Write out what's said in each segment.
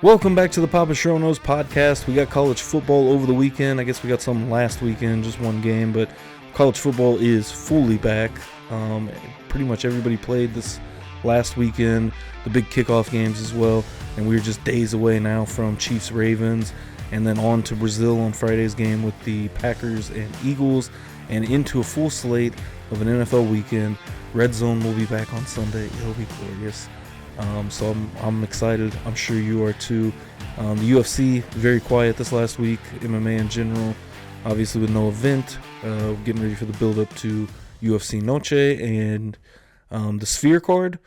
Welcome back to the Papa Shronos podcast. We got college football over the weekend. I guess we got some last weekend, just one game, but college football is fully back. Pretty much everybody played this last weekend, the big kickoff games as well, and we're just days away now from Chiefs-Ravens, and then on to Brazil on Friday's game with the Packers and Eagles, and into a full slate of an NFL weekend. Red Zone will be back on Sunday. It'll be glorious. So I'm excited. I'm sure you are too. The UFC, very quiet this last week. MMA in general, obviously with no event. Getting ready for the build-up to UFC Noche and the Sphere card.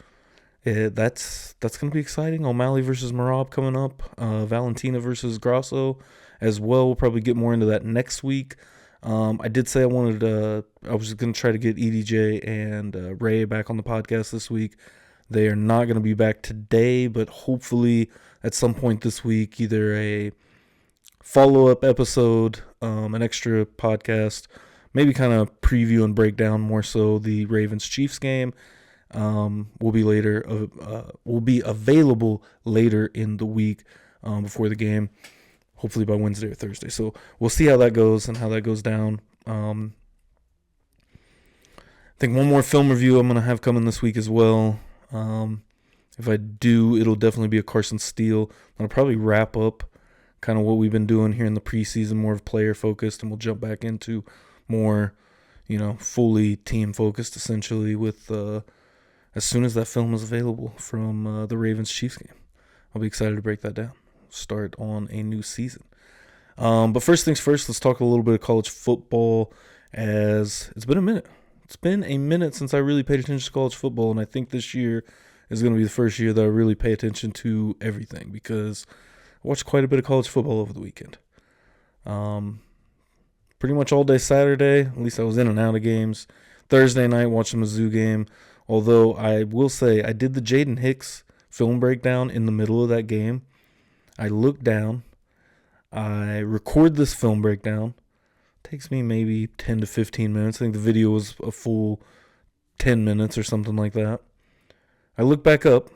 That's going to be exciting. O'Malley versus Merab coming up. Valentina versus Grasso as well. We'll probably get more into that next week. I did say I was going to try to get EDJ and Ray back on the podcast this week. They are not going to be back today, but hopefully at some point this week, either a follow-up episode, an extra podcast, maybe kind of preview and break down more so the Ravens-Chiefs game, will be available later in the week before the game, hopefully by Wednesday or Thursday. So we'll see how that goes and how that goes down. I think one more film review I'm going to have coming this week as well. If I do, it'll definitely be a Carson Steele. I'll probably wrap up kind of what we've been doing here in the preseason, more of player focused, and we'll jump back into more, fully team focused essentially with as soon as that film is available from the Ravens-Chiefs game. I'll be excited to break that down. Start on a new season. But first things first, let's talk a little bit of college football, as it's been a minute. It's been a minute since I really paid attention to college football, and I think this year is going to be the first year that I really pay attention to everything because I watched quite a bit of college football over the weekend. Pretty much all day Saturday, at least I was in and out of games. Thursday night, watched the Mizzou game, although I will say I did the Jaden Hicks film breakdown in the middle of that game. I looked down. I record this film breakdown. Takes me maybe 10 to 15 minutes. I think the video was a full 10 minutes or something like that. I look back up.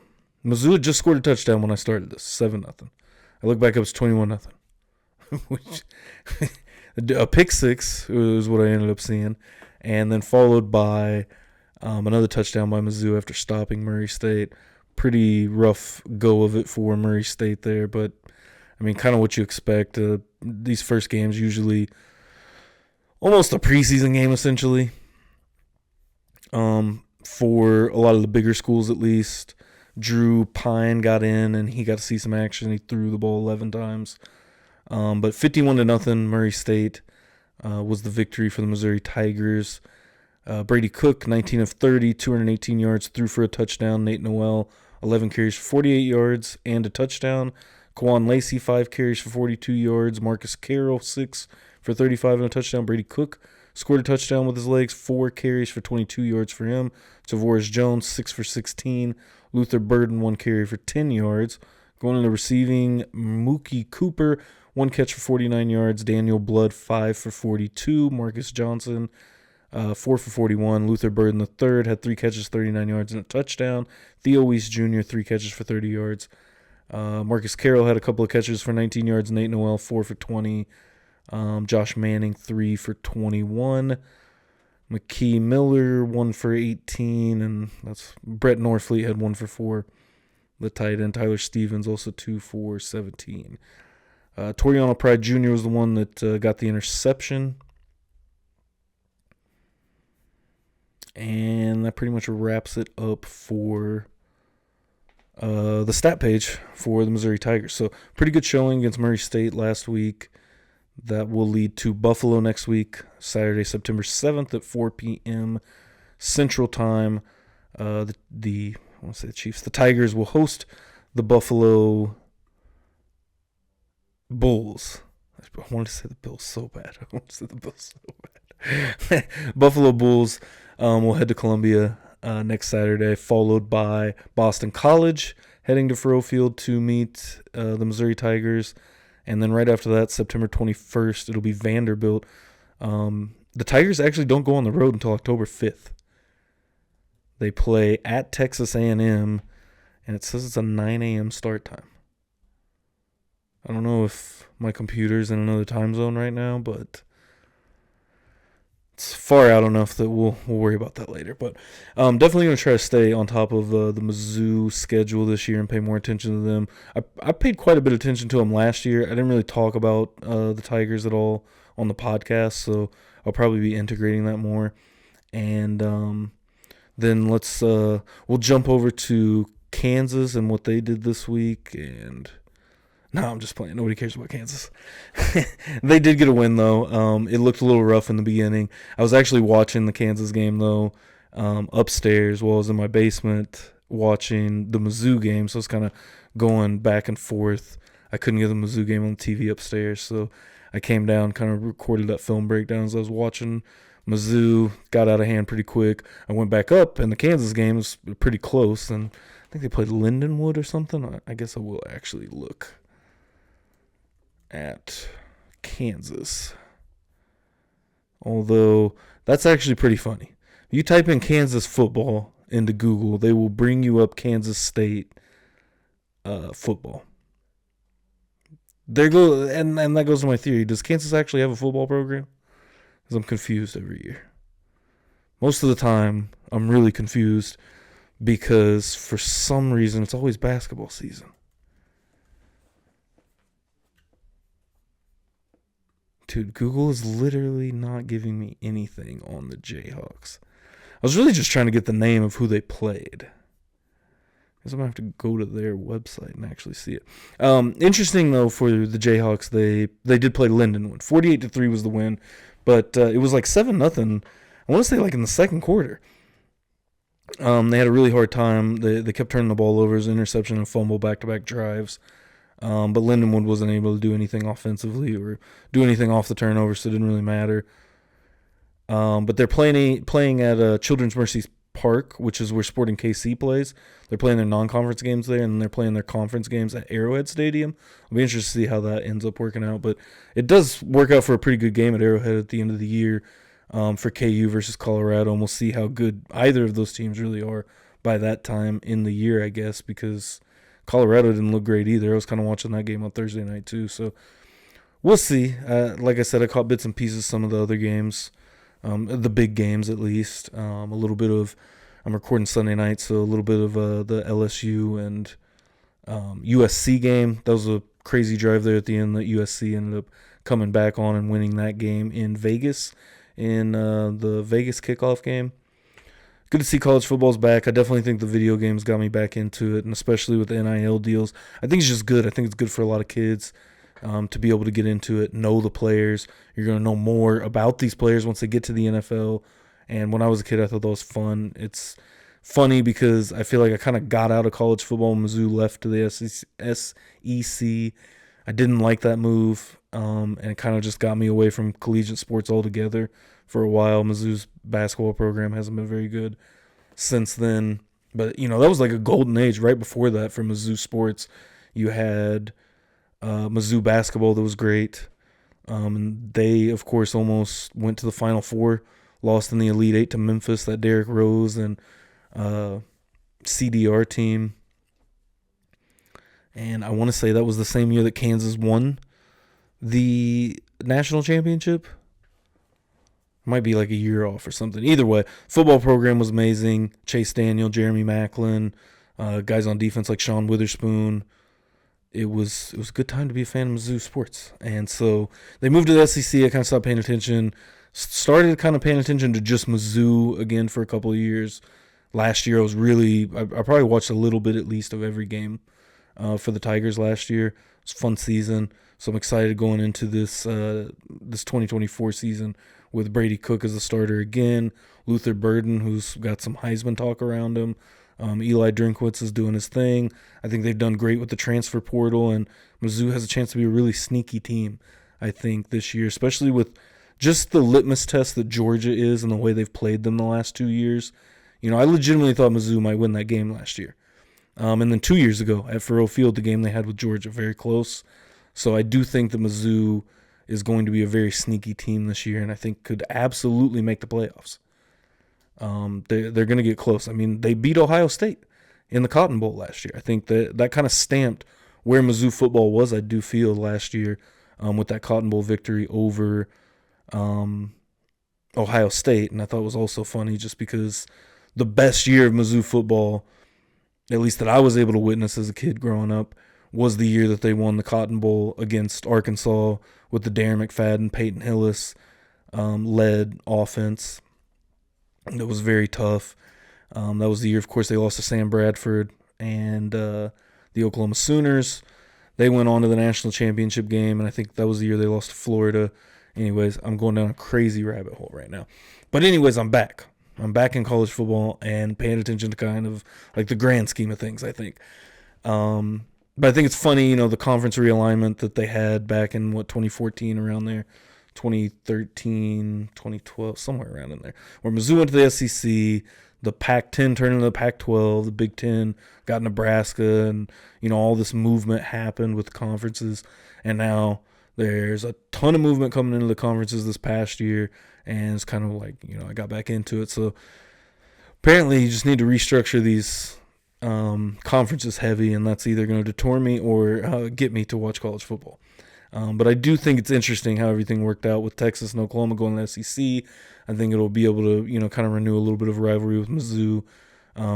Mizzou had just scored a touchdown when I started this, 7-0. I look back up, it's 21-0. Which, a pick six is what I ended up seeing. And then followed by another touchdown by Mizzou after stopping Murray State. Pretty rough go of it for Murray State there, but I mean, kind of what you expect. These first games usually almost a preseason game, essentially, for a lot of the bigger schools at least. Drew Pine got in, and he got to see some action. He threw the ball 11 times. But 51-0, Murray State was the victory for the Missouri Tigers. Brady Cook, 19 of 30, 218 yards, threw for a touchdown. Nate Noel, 11 carries for 48 yards and a touchdown. Kwan Lacey, 5 carries for 42 yards. Marcus Carroll, 6 for 35 and a touchdown. Brady Cook scored a touchdown with his legs, 4 carries for 22 yards for him. Tavoris Jones, 6 for 16. Luther Burden, 1 carry for 10 yards. Going into receiving, Mookie Cooper, 1 catch for 49 yards. Daniel Blood, 5 for 42. Marcus Johnson, 4 for 41. Luther Burden III had 3 catches, 39 yards, and a touchdown. Theo Weiss Jr., 3 catches for 30 yards. Marcus Carroll had a couple of catches for 19 yards. Nate Noel, 4 for 20. Josh Manning, 3 for 21. McKee Miller, 1 for 18. And that's Brett Norfleet had 1 for 4. The tight end, Tyler Stevens, also 2 for 17. Toriano Pride Jr. was the one that got the interception. And that pretty much wraps it up for the stat page for the Missouri Tigers. So pretty good showing against Murray State last week. That will lead to Buffalo next week, Saturday, September 7th at 4 p.m. Central Time. The Tigers will host the Buffalo Bulls. I wanted to say the Bills so bad. Buffalo Bulls will head to Columbia next Saturday, followed by Boston College, heading to Faurot Field to meet the Missouri Tigers. And then right after that, September 21st, it'll be Vanderbilt. The Tigers actually don't go on the road until October 5th. They play at Texas A&M, and it says it's a 9 a.m. start time. I don't know if my computer's in another time zone right now, but it's far out enough that we'll worry about that later. But definitely going to try to stay on top of the Mizzou schedule this year and pay more attention to them. I paid quite a bit of attention to them last year. I didn't really talk about the Tigers at all on the podcast, so I'll probably be integrating that more. And then we'll jump over to Kansas and what they did this week. And no, I'm just playing. Nobody cares about Kansas. They did get a win, though. It looked a little rough in the beginning. I was actually watching the Kansas game, though, upstairs while I was in my basement watching the Mizzou game. So I was kind of going back and forth. I couldn't get the Mizzou game on the TV upstairs, so I came down, kind of recorded that film breakdown as I was watching Mizzou. Got out of hand pretty quick. I went back up, and the Kansas game was pretty close. And I think they played Lindenwood or something. I guess I will actually look at Kansas. Although, that's actually pretty funny. If you type in Kansas football into Google, they will bring you up Kansas State football. There go, and that goes to my theory. Does Kansas actually have a football program? Because I'm confused every year. Most of the time, I'm really confused because for some reason, it's always basketball season. Dude, Google is literally not giving me anything on the Jayhawks. I was really just trying to get the name of who they played. I guess I'm going to have to go to their website and actually see it. Interesting, though, for the Jayhawks, they did play Lindenwood. 48-3 was the win, but it was like 7-0. I want to say like in the second quarter. They had a really hard time. They kept turning the ball over. It was an interception and fumble back-to-back drives. But Lindenwood wasn't able to do anything offensively or do anything off the turnover, so it didn't really matter. But they're playing at Children's Mercy Park, which is where Sporting KC plays. They're playing their non-conference games there, and they're playing their conference games at Arrowhead Stadium. I'll be interested to see how that ends up working out. But it does work out for a pretty good game at Arrowhead at the end of the year for KU versus Colorado, and we'll see how good either of those teams really are by that time in the year, I guess, because Colorado didn't look great either. I was kind of watching that game on Thursday night too, so we'll see. Like I said, I caught bits and pieces some of the other games, the big games at least. A little bit of, I'm recording Sunday night, so a little bit of the LSU and USC game. That was a crazy drive there at the end that USC ended up coming back on and winning that game in Vegas, in the Vegas kickoff game. Good to see college football's back. I definitely think the video games got me back into it, and especially with the NIL deals. I think it's just good. I think it's good for a lot of kids to be able to get into it, know the players. You're going to know more about these players once they get to the NFL. And when I was a kid, I thought that was fun. It's funny because I feel like I kind of got out of college football. Mizzou left to the SEC. I didn't like that move, and it kind of just got me away from collegiate sports altogether for a while. Mizzou's basketball program hasn't been very good since then. But, that was like a golden age right before that for Mizzou sports. You had Mizzou basketball that was great. And they, of course, almost went to the Final Four, lost in the Elite Eight to Memphis, that Derrick Rose and CDR team. And I want to say that was the same year that Kansas won the national championship. Might be like a year off or something. Either way, football program was amazing. Chase Daniel, Jeremy Maclin, guys on defense like Sean Witherspoon. It was a good time to be a fan of Mizzou sports. And so they moved to the SEC. I kind of stopped paying attention. Started kind of paying attention to just Mizzou again for a couple of years. Last year, I probably watched a little bit at least of every game for the Tigers last year. It was a fun season. So I'm excited going into this 2024 season with Brady Cook as a starter again. Luther Burden, who's got some Heisman talk around him. Eli Drinkwitz is doing his thing. I think they've done great with the transfer portal, and Mizzou has a chance to be a really sneaky team, I think, this year, especially with just the litmus test that Georgia is and the way they've played them the last 2 years. I legitimately thought Mizzou might win that game last year. And then 2 years ago at Faurot Field, the game they had with Georgia, very close. So I do think that Mizzou is going to be a very sneaky team this year, and I think could absolutely make the playoffs. They're going to get close. I mean, they beat Ohio State in the Cotton Bowl last year. I think that kind of stamped where Mizzou football was, I do feel, last year with that Cotton Bowl victory over Ohio State. And I thought it was also funny just because the best year of Mizzou football, at least that I was able to witness as a kid growing up, was the year that they won the Cotton Bowl against Arkansas with the Darren McFadden, Peyton Hillis led offense. It was very tough. That was the year, of course, they lost to Sam Bradford and the Oklahoma Sooners. They went on to the national championship game, and I think that was the year they lost to Florida. Anyways, I'm going down a crazy rabbit hole right now. But anyways, I'm back. I'm back in college football and paying attention to kind of like the grand scheme of things, I think. But I think it's funny, the conference realignment that they had back in, 2014, around there, 2013, 2012, somewhere around in there, where Mizzou went to the SEC, the Pac-10 turned into the Pac-12, the Big Ten got Nebraska, and, all this movement happened with the conferences, and now there's a ton of movement coming into the conferences this past year, and it's kind of like, I got back into it, so apparently you just need to restructure these conferences heavy, and that's either going to deter me or get me to watch college football. But I do think it's interesting how everything worked out with Texas and Oklahoma going to the SEC. I think it'll be able to, kind of renew a little bit of rivalry with Mizzou,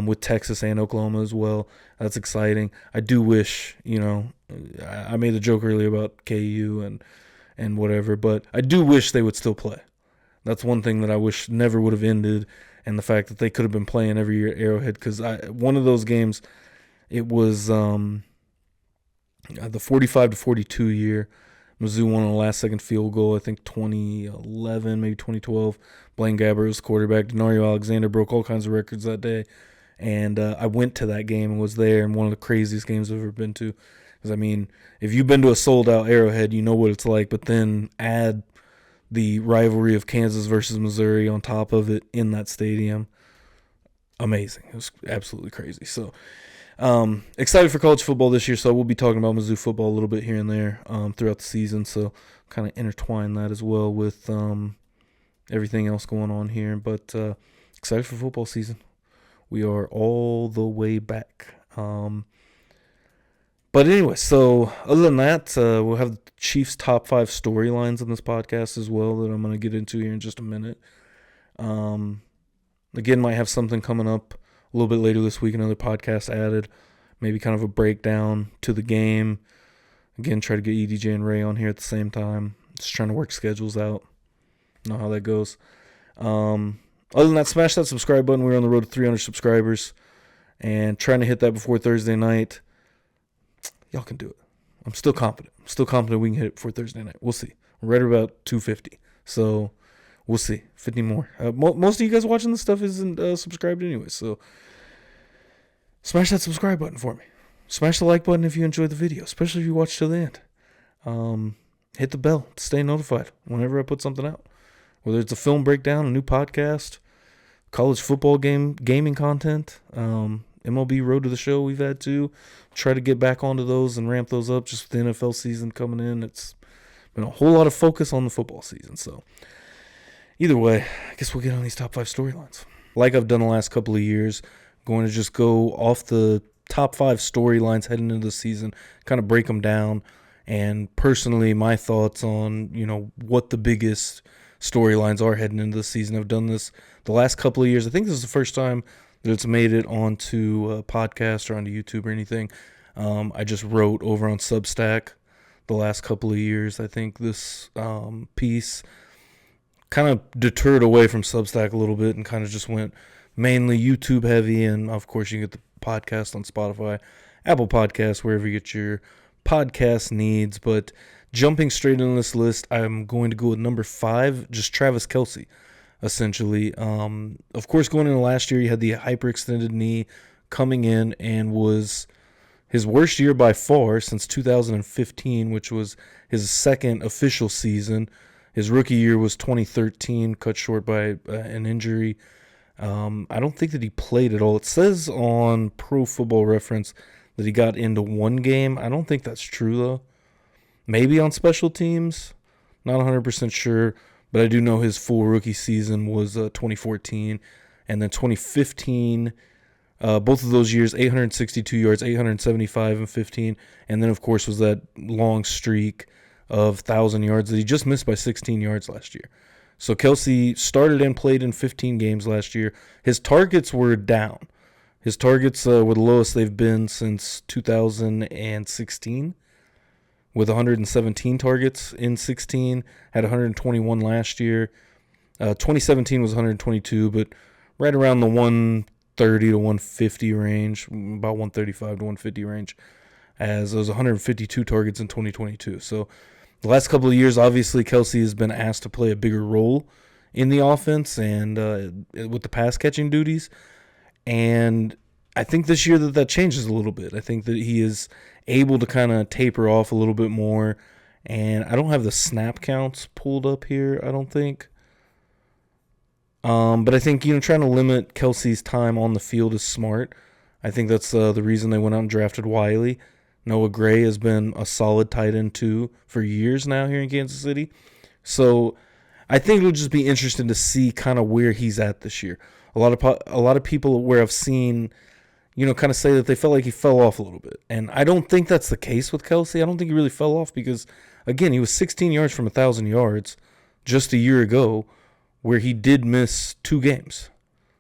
with Texas and Oklahoma as well. That's exciting. I do wish, I made the joke earlier about KU and whatever, but I do wish they would still play. That's one thing that I wish never would have ended, and the fact that they could have been playing every year at Arrowhead, because one of those games, it was the 45-42 year. Mizzou won on a last-second field goal, I think 2011, maybe 2012. Blaine Gabbert was quarterback. Denario Alexander broke all kinds of records that day. And I went to that game and was there, and one of the craziest games I've ever been to. Because, if you've been to a sold-out Arrowhead, you know what it's like. But then add the rivalry of Kansas versus Missouri on top of it in that stadium. Amazing. It was absolutely crazy. So, excited for college football this year, so we'll be talking about Mizzou football a little bit here and there throughout the season, so kind of intertwine that as well with everything else going on here. But excited for football season. We are all the way back. But anyway, so other than that, we'll have the Chiefs' top 5 storylines in this podcast as well that I'm going to get into here in just a minute. Again, might have something coming up a little bit later this week, another podcast added, maybe kind of a breakdown to the game. Again, try to get EDJ and Ray on here at the same time. Just trying to work schedules out. Know how that goes. Other than that, smash that subscribe button. We're on the road to 300 subscribers and trying to hit that before Thursday night. Y'all can do it. I'm still confident. We can hit it before Thursday night. We'll see. We're right about 250. So we'll see. 50 more. Most of you guys watching this stuff isn't subscribed anyway. So smash that subscribe button for me. Smash the like button if you enjoyed the video, especially if you watch till the end. Hit the bell to stay notified whenever I put something out. Whether it's a film breakdown, a new podcast, college football gaming content, MLB Road to the Show we've had to try to get back onto those and ramp those up just with the NFL season coming in. It's been a whole lot of focus on the football season. So either way, I guess we'll get on these top 5 storylines. Like I've done the last couple of years, going to just go off the top 5 storylines heading into the season, kind of break them down, and personally my thoughts on, what the biggest storylines are heading into the season. I've done this the last couple of years. I think this is the first time that it's made it onto a podcast or onto YouTube or anything. I just wrote over on Substack the last couple of years. I think this piece kind of deterred away from Substack a little bit and kind of just went mainly YouTube heavy. And of course you get the podcast on Spotify, Apple Podcasts, wherever you get your podcast needs. But jumping straight into this list, I'm going to go with number 5, just Travis Kelce, essentially. Of course, going into last year, he had the hyperextended knee coming in and was his worst year by far since 2015, which was his second official season. His rookie year was 2013, cut short by an injury. I don't think that he played at all. It says on Pro Football Reference that he got into one game. I don't think that's true, though. Maybe on special teams. Not 100% sure. But I do know his full rookie season was 2014. And then 2015, Both of those years, 862 yards, 875 and 15. And then, of course, was that long streak of 1,000 yards that he just missed by 16 yards last year. So Kelce started and played in 15 games last year. His targets were down. His targets were the lowest they've been since 2016, with 117 targets in 16. Had 121 last year. 2017 was 122, but right around the 130 to 150 range, about 135 to 150 range, as there was 152 targets in 2022. So the last couple of years, obviously, Kelce has been asked to play a bigger role in the offense and with the pass catching duties. And I think this year that changes a little bit. I think that he is able to kind of taper off a little bit more. And I don't have the snap counts pulled up here, I don't think. But I think, trying to limit Kelce's time on the field is smart. I think that's the reason they went out and drafted Wiley. Noah Gray has been a solid tight end, too, for years now here in Kansas City. So I think it'll just be interesting to see kind of where he's at this year. A lot of people where I've seen, kind of say that they felt like he fell off a little bit. And I don't think that's the case with Kelce. I don't think he really fell off because, again, he was 16 yards from 1,000 yards just a year ago, where he did miss 2 games.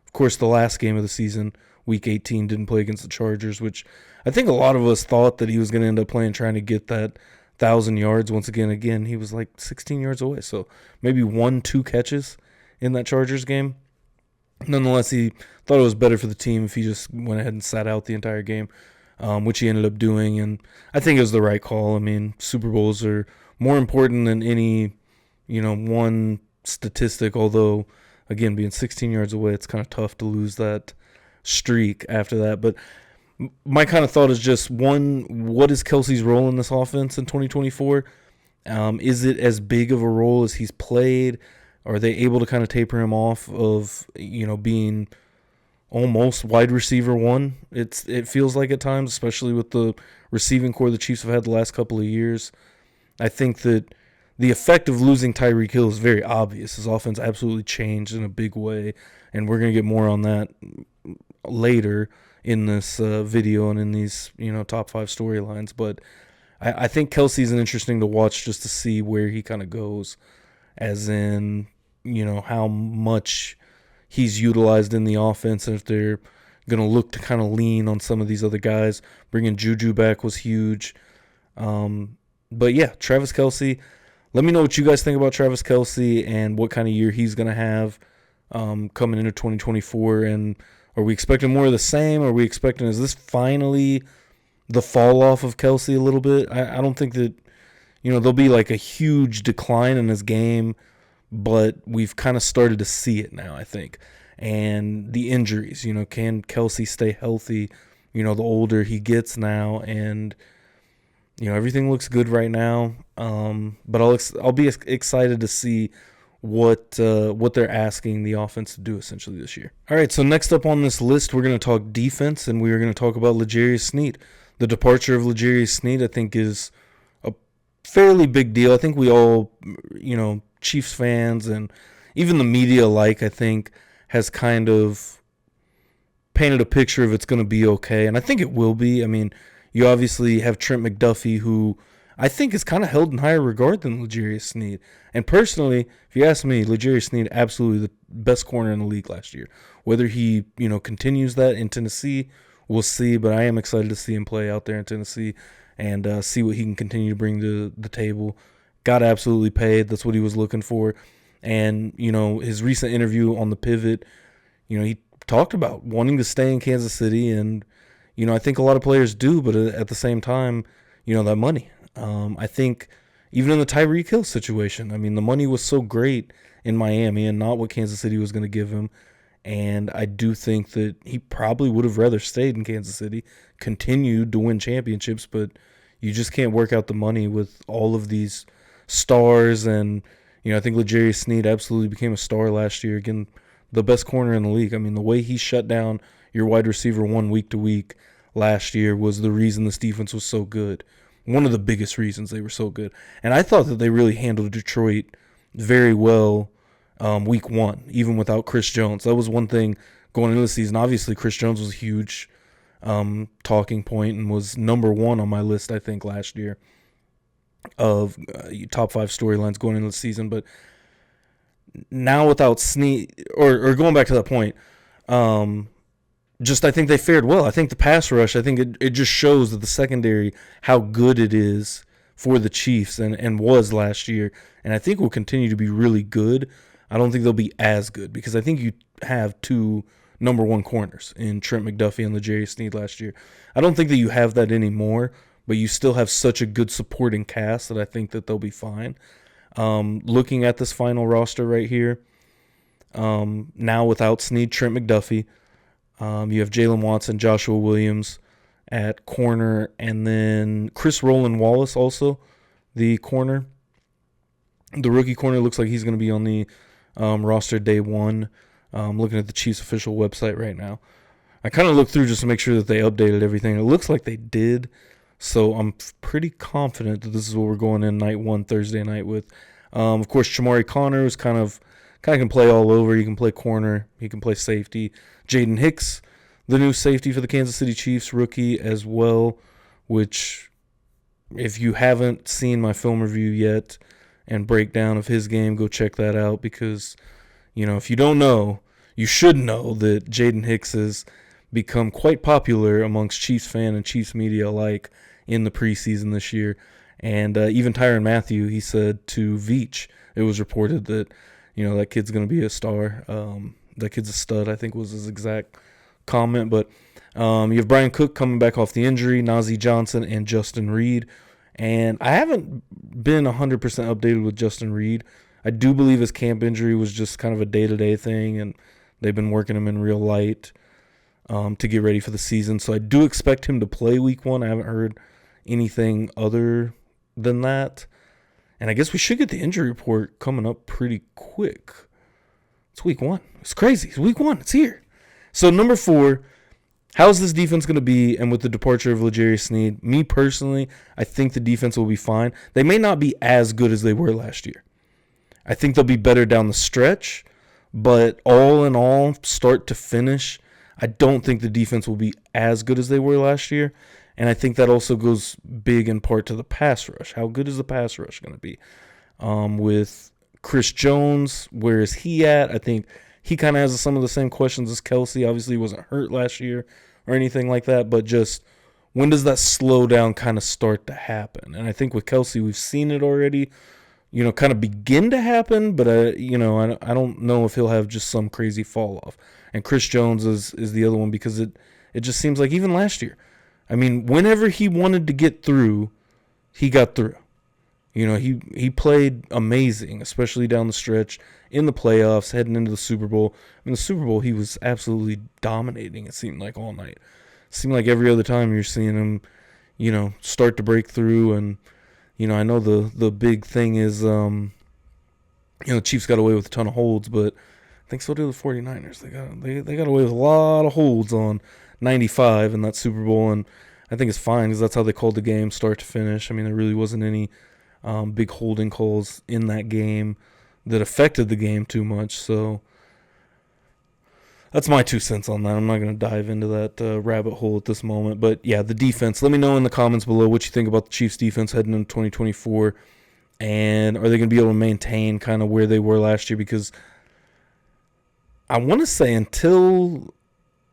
Of course, the last game of the season, Week 18, didn't play against the Chargers, which I think a lot of us thought that he was going to end up playing trying to get that 1,000 yards. Once again, he was like 16 yards away. So maybe 1-2 catches in that Chargers game. Nonetheless, he thought it was better for the team if he just went ahead and sat out the entire game, which he ended up doing. And I think it was the right call. I mean, Super Bowls are more important than any, one statistic, although, again, being 16 yards away, it's kind of tough to lose that streak after that. But my kind of thought is just, one, what is Kelce's role in this offense in 2024? Is it as big of a role as he's played? Are they able to kind of taper him off of, being almost wide receiver one? It feels like at times, especially with the receiving core the Chiefs have had the last couple of years. I think that the effect of losing Tyreek Hill is very obvious. His offense absolutely changed in a big way, and we're going to get more on that later in this video and in these, top 5 storylines. But I think Kelce's interesting to watch just to see where he kind of goes, as in, how much he's utilized in the offense, and if they're going to look to kind of lean on some of these other guys. Bringing Juju back was huge. But yeah, Travis Kelce. Let me know what you guys think about Travis Kelce and what kind of year he's going to have coming into 2024. And are we expecting more of the same? Are we expecting, is this finally the fall off of Kelce a little bit? I don't think that, there'll be like a huge decline in his game, but we've kind of started to see it now, I think. And the injuries, can Kelce stay healthy, the older he gets now? And, everything looks good right now. But I'll be excited to see what they're asking the offense to do essentially this year. All right, so next up on this list, we're going to talk defense, and we are going to talk about L'Jarius Sneed. The departure of L'Jarius Sneed, I think, is a fairly big deal. I think we all, Chiefs fans and even the media alike, I think, has kind of painted a picture of it's going to be okay, and I think it will be. I mean, you obviously have Trent McDuffie, who I think is kind of held in higher regard than L'Jarius Sneed. And personally, if you ask me, L'Jarius Sneed absolutely the best corner in the league last year. Whether he, continues that in Tennessee, we'll see. But I am excited to see him play out there in Tennessee and see what he can continue to bring to the table. Got absolutely paid. That's what he was looking for. And, his recent interview on The Pivot, he talked about wanting to stay in Kansas City. And, I think a lot of players do, but at the same time, that money. I think even in the Tyreek Hill situation, I mean, the money was so great in Miami and not what Kansas City was going to give him. And I do think that he probably would have rather stayed in Kansas City, continued to win championships, but you just can't work out the money with all of these stars. And, I think L'Jarius Sneed absolutely became a star last year. Again, the best corner in the league. I mean, the way he shut down your wide receiver one week to week last year was the reason this defense was so good. One of the biggest reasons they were so good. And I thought that they really handled Detroit very well week 1, even without Chris Jones. That was one thing going into the season. Obviously, Chris Jones was a huge talking point and was number one on my list, I think, last year of top 5 storylines going into the season. But now without Snead, or going back to that point, just I think they fared well. I think the pass rush, I think it just shows that the secondary, how good it is for the Chiefs and was last year. And I think will continue to be really good. I don't think they'll be as good because I think you have 2 number 1 corners in Trent McDuffie and L'Jarius Sneed last year. I don't think that you have that anymore, but you still have such a good supporting cast that I think that they'll be fine. Looking at this final roster right here, now without Snead, Trent McDuffie, you have Jalen Watson, Joshua Williams at corner, and then Chris Roland Wallace also, the corner. The rookie corner looks like he's going to be on the roster day 1. Looking at the Chiefs official website right now. I kind of looked through just to make sure that they updated everything. It looks like they did, so I'm pretty confident that this is what we're going in night 1 Thursday night with. Of course, Chamari Connors kind of can play all over. He can play corner. He can play safety. Jaden Hicks, the new safety for the Kansas City Chiefs, rookie as well, which if you haven't seen my film review yet and breakdown of his game, go check that out because, if you don't know, you should know that Jaden Hicks has become quite popular amongst Chiefs fan and Chiefs media alike in the preseason this year. And even Tyrann Mathieu, he said to Veach, it was reported that, that kid's going to be a star. That kid's a stud, I think was his exact comment. But you have Brian Cook coming back off the injury, Najee Johnson, and Justin Reed. And I haven't been 100% updated with Justin Reed. I do believe his camp injury was just kind of a day-to-day thing, and they've been working him in real light to get ready for the season. So I do expect him to play week 1. I haven't heard anything other than that. And I guess we should get the injury report coming up pretty quick. It's week 1. It's crazy. It's week 1. It's here. So number 4, how's this defense going to be? And with the departure of L'Jarius Sneed, me personally, I think the defense will be fine. They may not be as good as they were last year. I think they'll be better down the stretch, but all in all, start to finish, I don't think the defense will be as good as they were last year. And I think that also goes big in part to the pass rush. How good is the pass rush going to be? With Chris Jones, where is he at? I think he kind of has some of the same questions as Kelsey. Obviously, he wasn't hurt last year or anything like that, but just when does that slowdown kind of start to happen? And I think with Kelsey, we've seen it already, kind of begin to happen, but I don't know if he'll have just some crazy fall off. And Chris Jones is the other one because it just seems like even last year, I mean, whenever he wanted to get through, he got through. He played amazing, especially down the stretch in the playoffs, heading into the Super Bowl. In the Super Bowl, he was absolutely dominating, it seemed like, all night. It seemed like every other time you're seeing him, start to break through. And, I know the big thing is, the Chiefs got away with a ton of holds, but I think so do the 49ers. They got away with a lot of holds on 95 in that Super Bowl, and I think it's fine because that's how they called the game start to finish. I mean, there really wasn't any big holding calls in that game that affected the game too much. So that's my 2 cents on that. I'm not going to dive into that rabbit hole at this moment. But, yeah, the defense. Let me know in the comments below what you think about the Chiefs' defense heading into 2024. And are they going to be able to maintain kind of where they were last year? Because I want to say until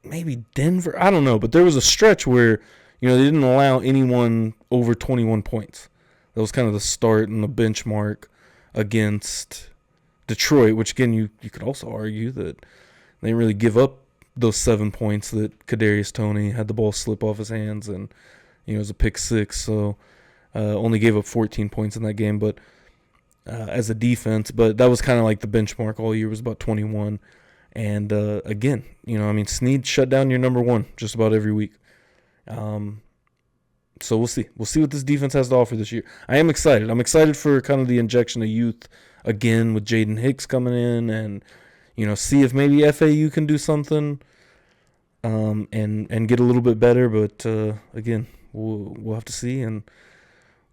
maybe Denver, I don't know. But there was a stretch where, they didn't allow anyone over 21 points. That was kind of the start and the benchmark against Detroit, which, again, you could also argue that they didn't really give up those 7 points that Kadarius Toney had the ball slip off his hands, and it was a pick 6, so only gave up 14 points in that game. But as a defense, but that was kind of like the benchmark all year was about 21. And again, Snead shut down your number 1 just about every week. So we'll see. We'll see what this defense has to offer this year. I am excited. I'm excited for kind of the injection of youth again with Jaden Hicks coming in, and see if maybe FAU can do something and get a little bit better. But again, we'll have to see, and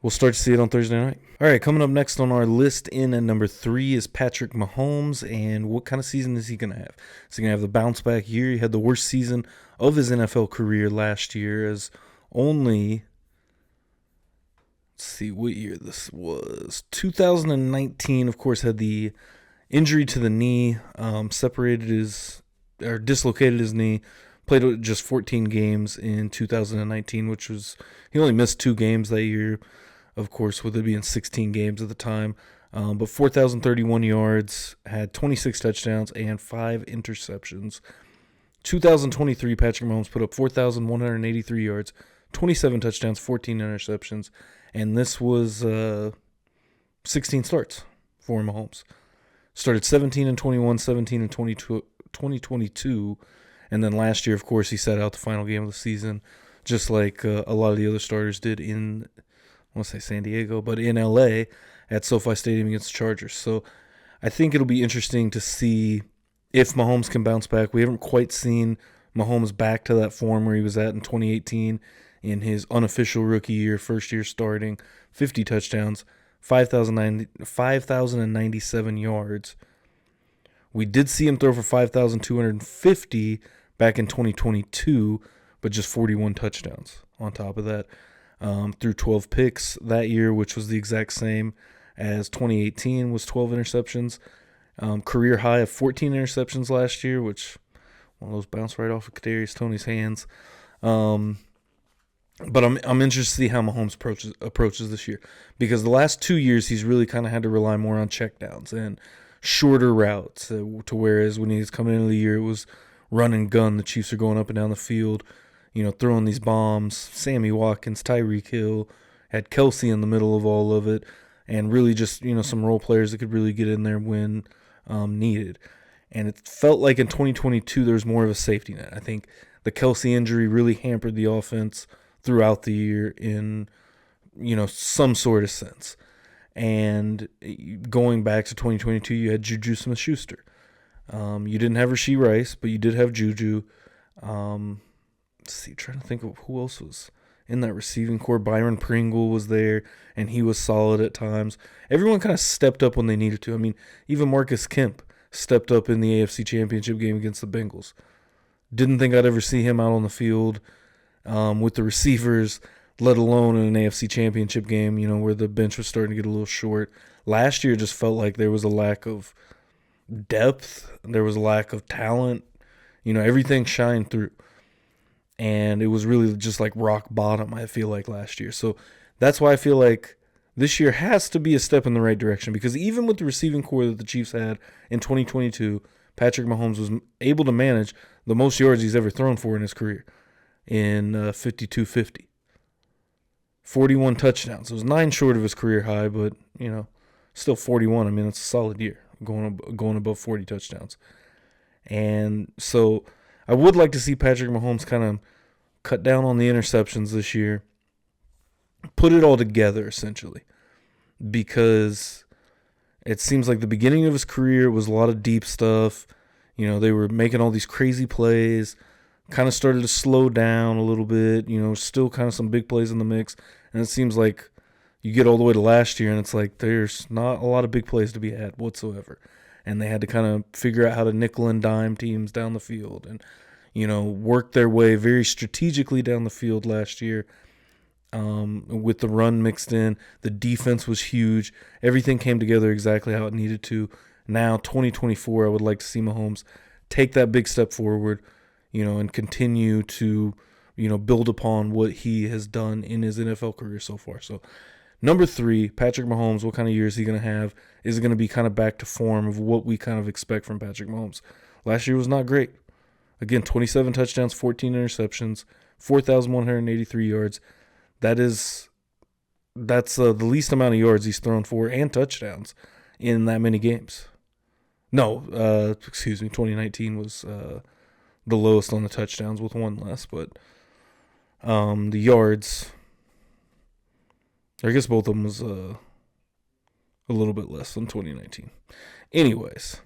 we'll start to see it on Thursday night. All right, coming up next on our list in at number 3 is Patrick Mahomes. And what kind of season is he going to have? Is he going to have the bounce back year? He had the worst season of his NFL career last year, as only, let's see what year this was. 2019, of course, had the injury to the knee, dislocated his knee. Played just 14 games in 2019, which was, he only missed 2 games that year, of course, with it being 16 games at the time. But 4,031 yards, had 26 touchdowns, and 5 interceptions. 2023, Patrick Mahomes put up 4,183 yards, 27 touchdowns, 14 interceptions, and this was 16 starts for Mahomes. Started 17 and 21, 17 and 2022, and then last year, of course, he sat out the final game of the season, just like a lot of the other starters did in, I want to say San Diego, but in LA at SoFi Stadium against the Chargers. So I think it'll be interesting to see if Mahomes can bounce back. We haven't quite seen Mahomes back to that form where he was at in 2018 in his unofficial rookie year, first year starting, 50 touchdowns, 5,097 yards. We did see him throw for 5,250 back in 2022, but just 41 touchdowns on top of that. Threw 12 picks that year, which was the exact same as 2018 was 12 interceptions. Career high of 14 interceptions last year, which one of those bounced right off of Kadarius Toney's hands. But I'm interested to see how Mahomes approaches this year, because the last 2 years he's really kind of had to rely more on checkdowns and shorter routes, to whereas when he was coming into the year it was run and gun. The Chiefs are going up and down the field, throwing these bombs. Sammy Watkins, Tyreek Hill, had Kelsey in the middle of all of it, and really just some role players that could really get in there when needed. And it felt like in 2022 there was more of a safety net. I think the Kelsey injury really hampered the offense throughout the year in, some sort of sense. And going back to 2022, you had Juju Smith-Schuster. You didn't have Rashee Rice, but you did have Juju. Trying to think of who else was in that receiving core. Byron Pringle was there, and he was solid at times. Everyone kind of stepped up when they needed to. I mean, even Marcus Kemp stepped up in the AFC Championship game against the Bengals. Didn't think I'd ever see him out on the field with the receivers, let alone in an AFC Championship game, where the bench was starting to get a little short. Last year just felt like there was a lack of depth. There was a lack of talent. Everything shined through. And it was really just like rock bottom, I feel like, last year. So that's why I feel like this year has to be a step in the right direction, because even with the receiving core that the Chiefs had in 2022, Patrick Mahomes was able to manage the most yards he's ever thrown for in his career in 5,250. 41 touchdowns. It was 9 short of his career high, but, still 41. I mean, it's a solid year, going above 40 touchdowns. And so I would like to see Patrick Mahomes kind of cut down on the interceptions this year, put it all together, essentially, because it seems like the beginning of his career was a lot of deep stuff. They were making all these crazy plays, kind of started to slow down a little bit, still kind of some big plays in the mix. And it seems like you get all the way to last year and it's like there's not a lot of big plays to be had whatsoever. And they had to kind of figure out how to nickel and dime teams down the field and, work their way very strategically down the field last year. With the run mixed in, the defense was huge. Everything came together exactly how it needed to. Now, 2024, I would like to see Mahomes take that big step forward, and continue to, build upon what he has done in his NFL career so far. So, number 3, Patrick Mahomes, what kind of year is he going to have? Is it going to be kind of back to form of what we kind of expect from Patrick Mahomes? Last year was not great. Again, 27 touchdowns, 14 interceptions, 4,183 yards. That's the least amount of yards he's thrown for and touchdowns in that many games. No, 2019 was the lowest on the touchdowns with 1 less, but the yards, I guess both of them was a little bit less than 2019. Anyways,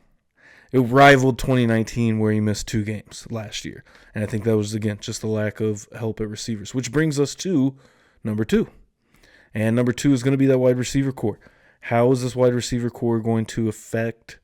it rivaled 2019 where he missed 2 games last year. And I think that was, again, just the lack of help at receivers, which brings us to number 2. And number 2 is going to be that wide receiver core. How is this wide receiver core going to affect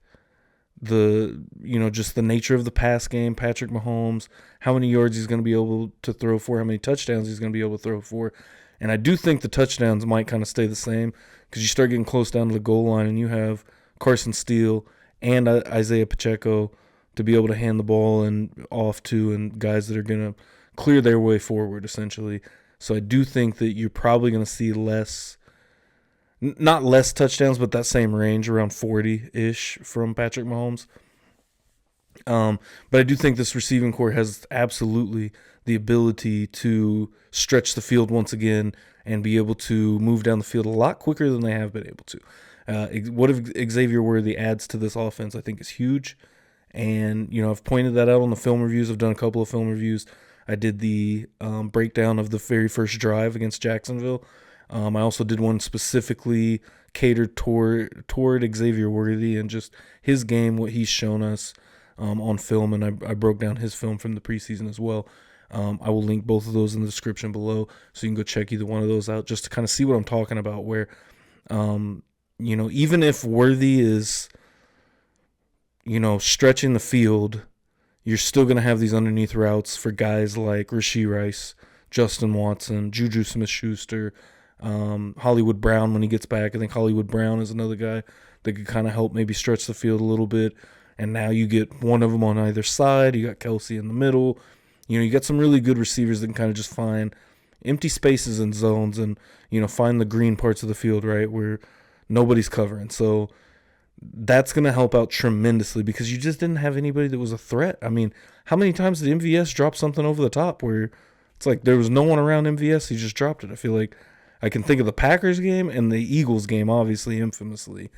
just the nature of the pass game, Patrick Mahomes, how many yards he's going to be able to throw for, how many touchdowns he's going to be able to throw for. And I do think the touchdowns might kind of stay the same because you start getting close down to the goal line and you have Carson Steele and Isaiah Pacheco to be able to hand the ball and off to, and guys that are going to clear their way forward, essentially. So I do think that you're probably going to see not less touchdowns, but that same range, around 40-ish from Patrick Mahomes. But I do think this receiving core has absolutely the ability to stretch the field once again and be able to move down the field a lot quicker than they have been able to. What if Xavier Worthy adds to this offense, I think, is huge. And, I've pointed that out on the film reviews. I've done a couple of film reviews. I did the breakdown of the very first drive against Jacksonville. I also did one specifically catered toward Xavier Worthy and just his game, what he's shown us on film, and I broke down his film from the preseason as well. I will link both of those in the description below, so you can go check either one of those out just to kind of see what I'm talking about, where, even if Worthy is, stretching the field, you're still going to have these underneath routes for guys like Rashee Rice, Justin Watson, Juju Smith-Schuster, Hollywood Brown when he gets back. I think Hollywood Brown is another guy that could kind of help maybe stretch the field a little bit. And now you get one of them on either side. You got Kelsey in the middle. You got some really good receivers that can kind of just find empty spaces and zones and, find the green parts of the field, right, where nobody's covering. So that's going to help out tremendously because you just didn't have anybody that was a threat. I mean, how many times did MVS drop something over the top where it's like there was no one around MVS, he just dropped it? I feel like I can think of the Packers game and the Eagles game, obviously, infamously.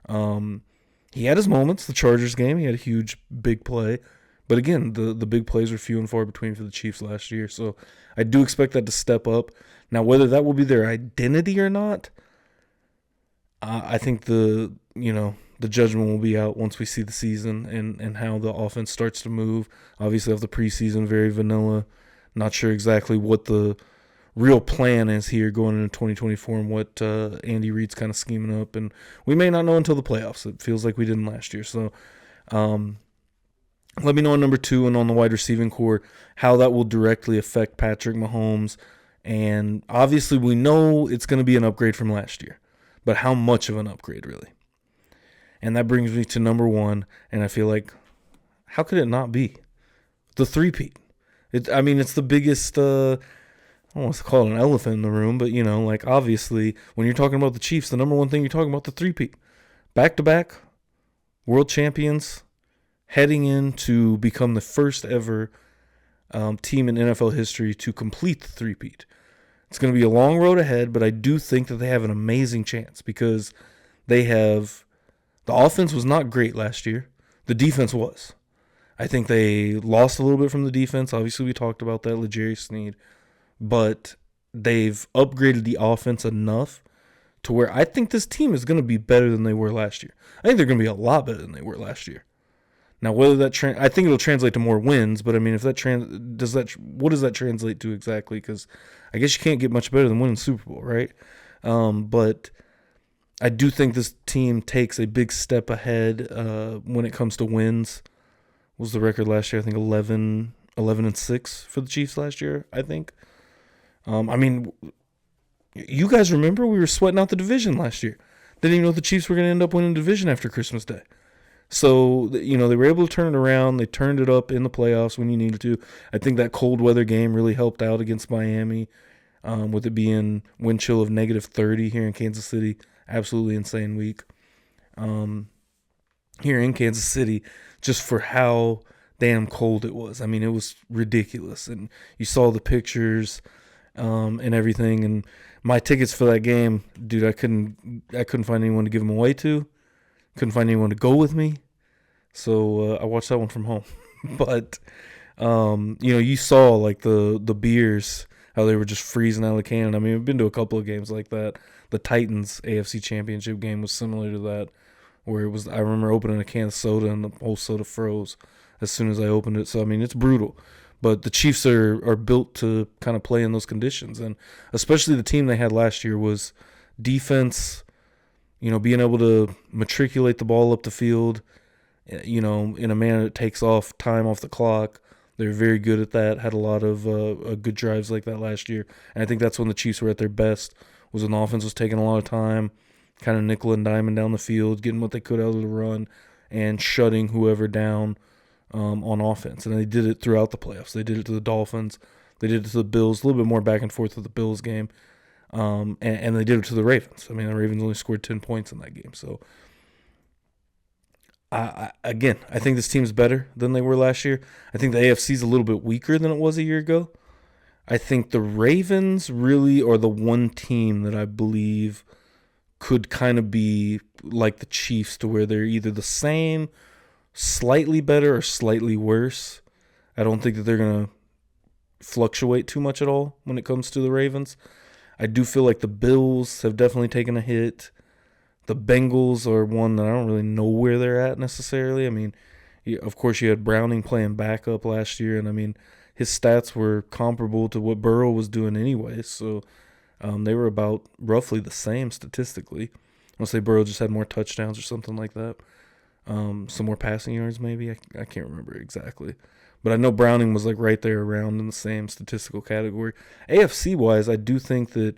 He had his moments. The Chargers game, he had a huge, big play. But again, the big plays were few and far between for the Chiefs last year. So I do expect that to step up. Now, whether that will be their identity or not, I think the judgment will be out once we see the season and how the offense starts to move. Obviously, of the preseason, very vanilla. Not sure exactly what the real plan is here going into 2024 and what Andy Reid's kind of scheming up. And we may not know until the playoffs. It feels like we didn't last year. So let me know on number 2 and on the wide receiving core how that will directly affect Patrick Mahomes. And obviously we know it's going to be an upgrade from last year. But how much of an upgrade, really? And that brings me to number 1. And I feel like, how could it not be? The three-peat. It's the biggest... I don't want to call it an elephant in the room, but, obviously, when you're talking about the Chiefs, the number one thing you're talking about, the three-peat. Back-to-back world champions heading in to become the first ever team in NFL history to complete the three-peat. It's going to be a long road ahead, but I do think that they have an amazing chance because the offense was not great last year. The defense was. I think they lost a little bit from the defense. Obviously, we talked about that, L'Jarius Sneed. But they've upgraded the offense enough to where I think this team is going to be better than they were last year. I think they're going to be a lot better than they were last year. Now, whether that I think it'll translate to more wins, but I mean, if that what does that translate to exactly? Because I guess you can't get much better than winning the Super Bowl, right? But I do think this team takes a big step ahead when it comes to wins. What was the record last year? I think 11-6 for the Chiefs last year, I think. You guys remember we were sweating out the division last year. Didn't even know the Chiefs were going to end up winning the division after Christmas Day. So, they were able to turn it around. They turned it up in the playoffs when you needed to. I think that cold weather game really helped out against Miami, with it being wind chill of -30 here in Kansas City. Absolutely insane week. Here in Kansas City, just for how damn cold it was. I mean, it was ridiculous. And you saw the pictures and everything. And my tickets for that game, dude, I couldn't find anyone to give them away to. Couldn't find anyone to go with me. So I watched that one from home. But, you saw like the beers, how they were just freezing out of the can. I mean, I've been to a couple of games like that. The Titans AFC Championship game was similar to that, where I remember opening a can of soda and the whole soda froze as soon as I opened it. So, I mean, it's brutal. But the Chiefs are built to kind of play in those conditions. And especially the team they had last year was defense, being able to matriculate the ball up the field, in a manner that takes off time off the clock. They're very good at that, had a lot of good drives like that last year. And I think that's when the Chiefs were at their best, was when the offense was taking a lot of time, kind of nickel and diming down the field, getting what they could out of the run, and shutting whoever down on offense. And they did it throughout the playoffs. They did it to the Dolphins. They did it to the Bills, a little bit more back and forth with the Bills game. And they did it to the Ravens. I mean, the Ravens only scored 10 points in that game. So, I think this team's better than they were last year. I think the AFC's a little bit weaker than it was a year ago. I think the Ravens really are the one team that I believe could kind of be like the Chiefs, to where they're either the same, slightly better, or slightly worse. I don't think that they're going to fluctuate too much at all when it comes to the Ravens. I do feel like the Bills have definitely taken a hit. The Bengals are one that I don't really know where they're at necessarily. I mean, of course, you had Browning playing backup last year, and I mean, his stats were comparable to what Burrow was doing anyway, so they were about roughly the same statistically. I'll say Burrow just had more touchdowns or something like that. Some more passing yards maybe. I can't remember exactly. But I know Browning was like right there around in the same statistical category. AFC-wise, I do think that,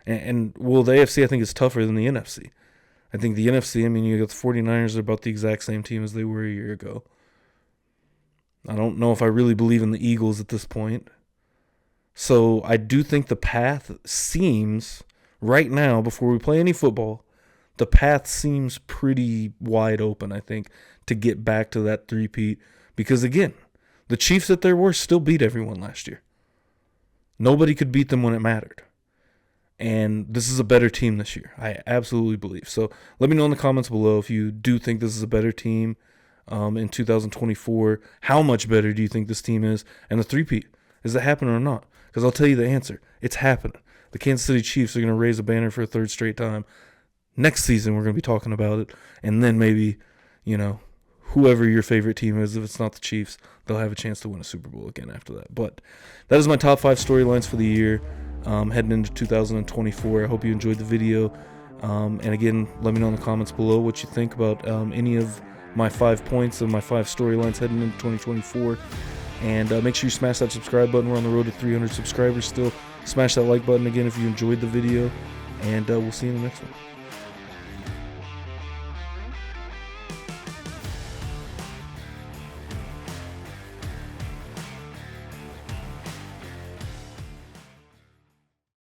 the AFC I think is tougher than the NFC. I think the NFC, I mean, you got the 49ers are about the exact same team as they were a year ago. I don't know if I really believe in the Eagles at this point. So I do think the path seems, right now, before we play any football, the path seems pretty wide open, I think, to get back to that three-peat. Because, again, the Chiefs at their worst still beat everyone last year. Nobody could beat them when it mattered. And this is a better team this year. I absolutely believe. So let me know in the comments below if you do think this is a better team in 2024. How much better do you think this team is? And the three-peat, is it happening or not? Because I'll tell you the answer. It's happening. The Kansas City Chiefs are going to raise a banner for a third straight time. Next season, we're going to be talking about it. And then maybe, whoever your favorite team is, if it's not the Chiefs, they'll have a chance to win a Super Bowl again after that. But that is my top 5 storylines for the year heading into 2024. I hope you enjoyed the video. And again, let me know in the comments below what you think about any of my 5 points and my 5 storylines heading into 2024. And make sure you smash that subscribe button. We're on the road to 300 subscribers still. Smash that like button again if you enjoyed the video. And we'll see you in the next one.